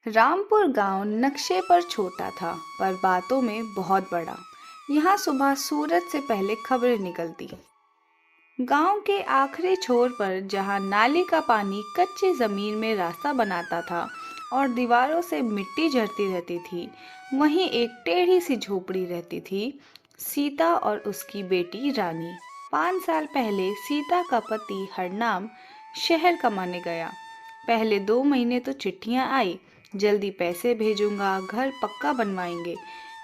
रामपुर गांव नक्शे पर छोटा था पर बातों में बहुत बड़ा। यहाँ सुबह सूरज से पहले खबरें निकलती। गांव के आखिरी छोर पर जहाँ नाले का पानी कच्ची जमीन में रास्ता बनाता था और दीवारों से मिट्टी झड़ती रहती थी, वहीं एक टेढ़ी सी झोपड़ी रहती थी। सीता और उसकी बेटी रानी। 5 साल पहले सीता का पति हरनाम शहर कमाने गया। पहले 2 महीने तो चिट्ठियां आई, जल्दी पैसे भेजूंगा, घर पक्का बनवाएंगे।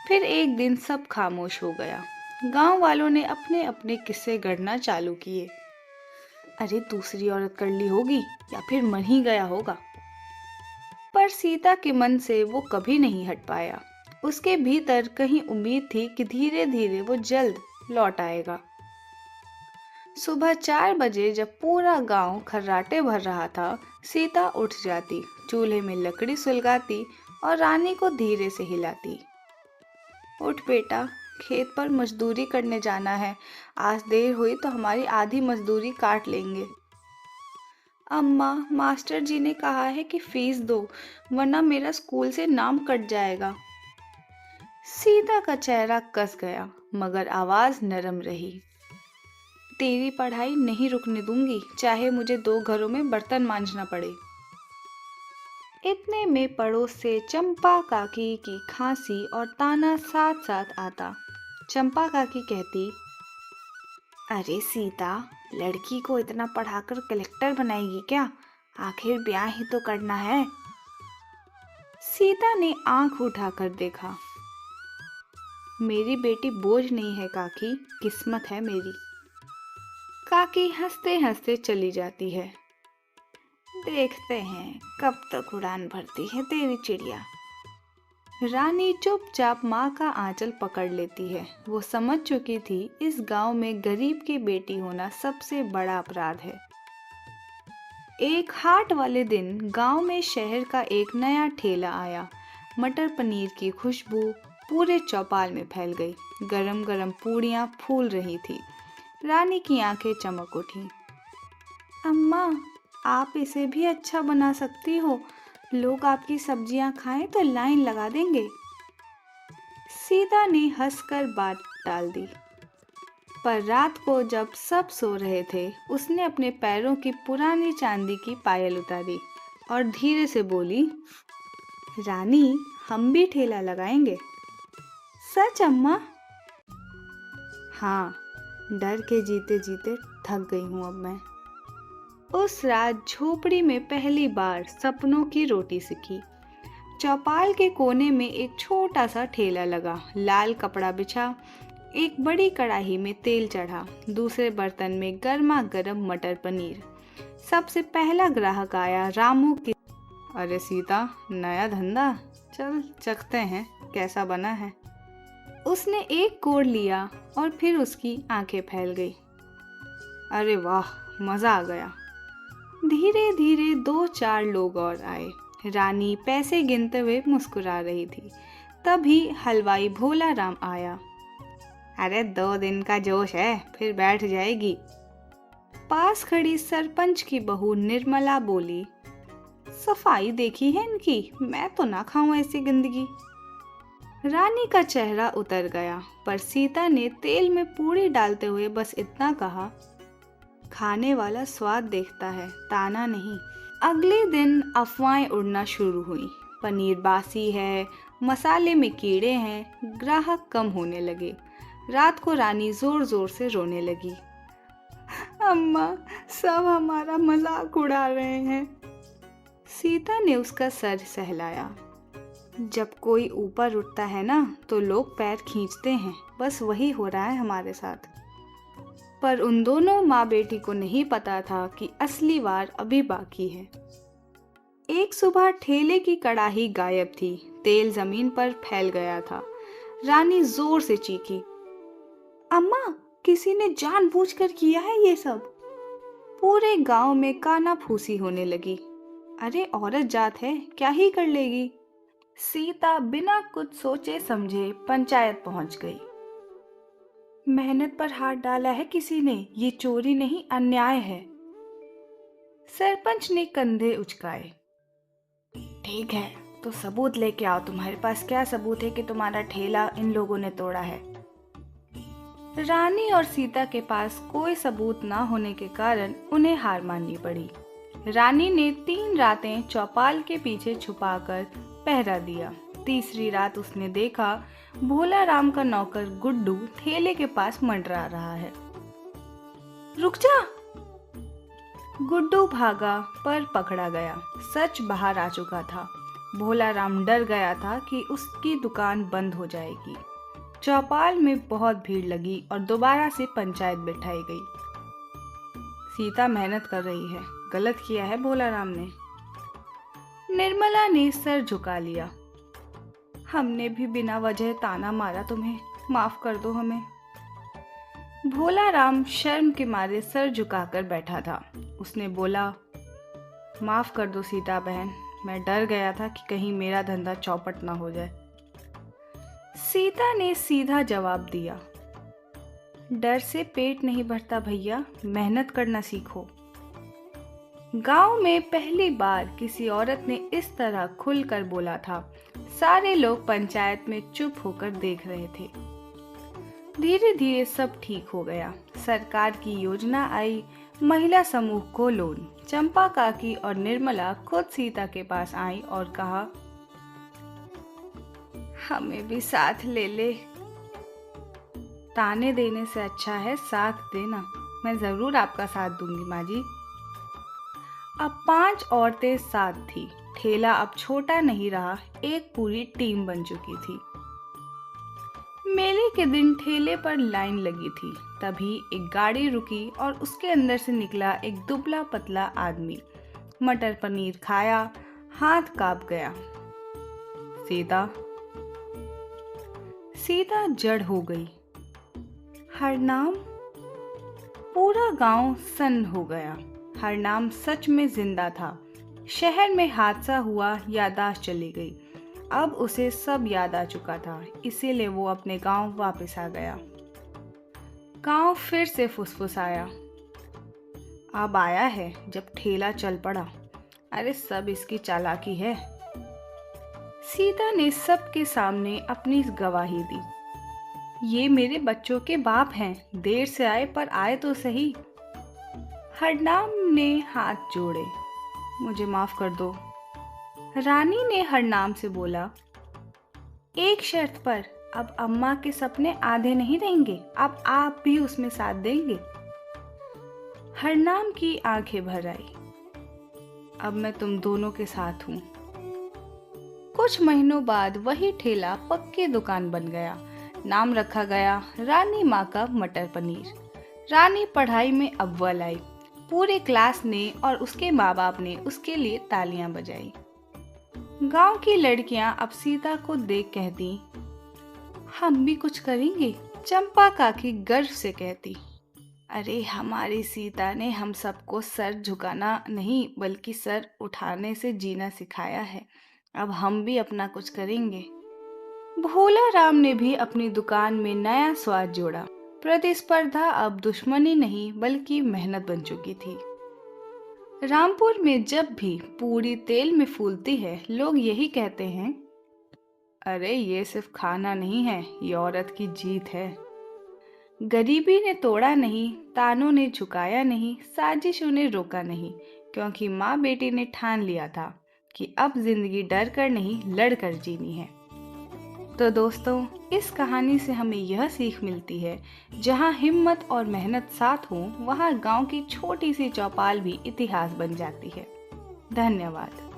फिर एक दिन सब खामोश हो गया। गांव वालों ने अपने अपने किस्से गढ़ना चालू किए। अरे दूसरी औरत कर ली होगी या फिर मर ही गया होगा। पर सीता के मन से वो कभी नहीं हट पाया। उसके भीतर कहीं उम्मीद थी कि धीरे धीरे वो जल्द लौट आएगा। सुबह 4 बजे जब पूरा गांव खर्राटे भर रहा था, सीता उठ जाती, चूल्हे में लकड़ी सुलगाती और रानी को धीरे से हिलाती। उठ बेटा, खेत पर मजदूरी करने जाना है। आज देर हुई तो हमारी आधी मजदूरी काट लेंगे। अम्मा, मास्टर जी ने कहा है कि फीस दो, वरना मेरा स्कूल से नाम कट जाएगा। सीता का चेहरा कस गया, मगर आवाज नरम रही। तेरी पढ़ाई नहीं रुकने दूंगी, चाहे मुझे 2 घरों में बर्तन मांजना पड़े। इतने में पड़ोस से चंपा काकी की खांसी और ताना साथ साथ आता। चंपा काकी कहती, अरे सीता, लड़की को इतना पढ़ाकर कलेक्टर बनाएगी क्या? आखिर ब्याह ही तो करना है। सीता ने आंख उठाकर देखा। मेरी बेटी बोझ नहीं है काकी, किस्मत है मेरी। काकी हंसते हंसते चली जाती है। देखते हैं कब तक उड़ान भरती है तेरी चिड़िया। रानी चुपचाप माँ का आंचल पकड़ लेती है। वो समझ चुकी थी इस गांव में गरीब की बेटी होना सबसे बड़ा अपराध है। एक हाट वाले दिन गांव में शहर का एक नया ठेला आया। मटर पनीर की खुशबू पूरे चौपाल में फैल गई। गरम गरम पूड़ियाँ फूल रही थी। रानी की आंखें चमक उठी। अम्मा, आप इसे भी अच्छा बना सकती हो। लोग आपकी सब्जियां खाएं तो लाइन लगा देंगे। सीता ने हंसकर बात टाल दी। पर रात को जब सब सो रहे थे, उसने अपने पैरों की पुरानी चांदी की पायल उतारी और धीरे से बोली, रानी, हम भी ठेला लगाएंगे। सच अम्मा? हाँ, डर के जीते जीते थक गई हूँ अब मैं। उस रात झोपड़ी में पहली बार सपनों की रोटी सीखी। चौपाल के कोने में एक छोटा सा ठेला लगा। लाल कपड़ा बिछा, एक बड़ी कढ़ाई में तेल चढ़ा, दूसरे बर्तन में गर्मा गर्म मटर पनीर। सबसे पहला ग्राहक आया, रामू की। अरे सीता, नया धंधा, चल चखते हैं कैसा बना है। उसने एक कोड़ लिया और फिर उसकी आंखें फैल गई। अरे वाह, मजा आ गया। धीरे धीरे 2-4 लोग और आए। रानी पैसे गिनते हुए मुस्कुरा रही थी। तभी हलवाई भोला राम आया। अरे 2 दिन का जोश है, फिर बैठ जाएगी। पास खड़ी सरपंच की बहू निर्मला बोली, सफाई देखी है इनकी, मैं तो ना खाऊं ऐसी गंदगी। रानी का चेहरा उतर गया, पर सीता ने तेल में पूरी डालते हुए बस इतना कहा, खाने वाला स्वाद देखता है, ताना नहीं। अगले दिन अफवाहें उड़ना शुरू हुई। पनीर बासी है, मसाले में कीड़े हैं। ग्राहक कम होने लगे। रात को रानी जोर जोर से रोने लगी। अम्मा, सब हमारा मजाक उड़ा रहे हैं। सीता ने उसका सर सहलाया। जब कोई ऊपर उठता है ना, तो लोग पैर खींचते हैं। बस वही हो रहा है हमारे साथ। पर उन दोनों माँ बेटी को नहीं पता था कि असली वार अभी बाकी है। एक सुबह ठेले की कड़ाही गायब थी। तेल जमीन पर फैल गया था। रानी जोर से चीखी, अम्मा, किसी ने जानबूझकर किया है ये सब। पूरे गांव में कानाफूसी होने लगी। अरे औरत जात है, क्या ही कर लेगी। सीता बिना कुछ सोचे समझे पंचायत पहुंच गई। मेहनत पर हाथ डाला है किसी ने, ये चोरी नहीं, अन्याय है। सरपंच ने कंधे उचकाए। ठीक है, तो सबूत लेके आओ, तुम्हारे पास क्या सबूत है कि तुम्हारा ठेला इन लोगों ने तोड़ा है? रानी और सीता के पास कोई सबूत ना होने के कारण उन्हें हार माननी पड़ी। रानी ने 3 रातें चौपाल के पीछे छुपाकर पहरा दिया। तीसरी रात उसने देखा भोला राम का नौकर गुड्डू ठेले के पास मंडरा रहा है। रुक जा! गुड्डू भागा पर पकड़ा गया। सच बाहर आ चुका था। भोला राम डर गया था कि उसकी दुकान बंद हो जाएगी। चौपाल में बहुत भीड़ लगी और दोबारा से पंचायत बिठाई गई। सीता मेहनत कर रही है, गलत किया है भोला राम ने। निर्मला ने सर झुका लिया। हमने भी बिना वजह ताना मारा तुम्हें, माफ कर दो हमें। भोला राम शर्म के मारे सर झुकाकर बैठा था। उसने बोला, माफ कर दो सीता बहन, मैं डर गया था कि कहीं मेरा धंधा चौपट ना हो जाए। सीता ने सीधा जवाब दिया, डर से पेट नहीं भरता भैया, मेहनत करना सीखो। गांव में पहली बार किसी औरत ने इस तरह खुलकर बोला था। सारे लोग पंचायत में चुप होकर देख रहे थे। धीरे धीरे सब ठीक हो गया। सरकार की योजना आई, महिला समूह को लोन। चंपा काकी और निर्मला खुद सीता के पास आई और कहा, हमें भी साथ ले ले। ताने देने से अच्छा है साथ देना। मैं जरूर आपका साथ दूंगी माँ जी। अब 5 औरतें साथ थी। ठेला अब छोटा नहीं रहा, एक पूरी टीम बन चुकी थी। मेले के दिन ठेले पर लाइन लगी थी। तभी एक गाड़ी रुकी और उसके अंदर से निकला एक दुबला पतला आदमी। मटर पनीर खाया, हाथ कांप गया। सीता जड़ हो गई। हरनाम? पूरा गांव सन्न हो गया। हरनाम सच में जिंदा था। शहर में हादसा हुआ, याददाश्त चली गई। अब उसे सब याद आ चुका था, इसीलिए वो अपने गांव वापस आ गया। गांव फिर से फुसफुसाया। अब आया है जब ठेला चल पड़ा। अरे सब इसकी चालाकी है। सीता ने सबके सामने अपनी गवाही दी। ये मेरे बच्चों के बाप हैं, देर से आए पर आए तो सही। हरनाम ने हाथ जोड़े, मुझे माफ कर दो। रानी ने हरनाम से बोला, एक शर्त पर, अब अम्मा के सपने आधे नहीं रहेंगे, अब आप भी उसमें साथ देंगे। हरनाम की आंखें भर आई। अब मैं तुम दोनों के साथ हूँ। कुछ महीनों बाद वही ठेला पक्की दुकान बन गया। नाम रखा गया रानी माँ का मटर पनीर। रानी पढ़ाई में अव्वल आई। पूरे क्लास ने और उसके माँ बाप ने उसके लिए तालियां बजाई। गांव की लड़कियां अब सीता को देख कहती, हम भी कुछ करेंगे। चंपा काकी गर्व से कहती, अरे हमारी सीता ने हम सबको सर झुकाना नहीं बल्कि सर उठाने से जीना सिखाया है। अब हम भी अपना कुछ करेंगे। भोला राम ने भी अपनी दुकान में नया स्वाद जोड़ा। प्रतिस्पर्धा अब दुश्मनी नहीं बल्कि मेहनत बन चुकी थी। रामपुर में जब भी पूरी तेल में फूलती है, लोग यही कहते हैं, अरे ये सिर्फ खाना नहीं है, ये औरत की जीत है। गरीबी ने तोड़ा नहीं, तानों ने झुकाया नहीं, साजिशों ने रोका नहीं, क्योंकि माँ बेटी ने ठान लिया था कि अब जिंदगी डर कर नहीं लड़ कर जीनी है। तो दोस्तों, इस कहानी से हमें यह सीख मिलती है, जहाँ हिम्मत और मेहनत साथ हों, वहाँ गांव की छोटी सी चौपाल भी इतिहास बन जाती है। धन्यवाद।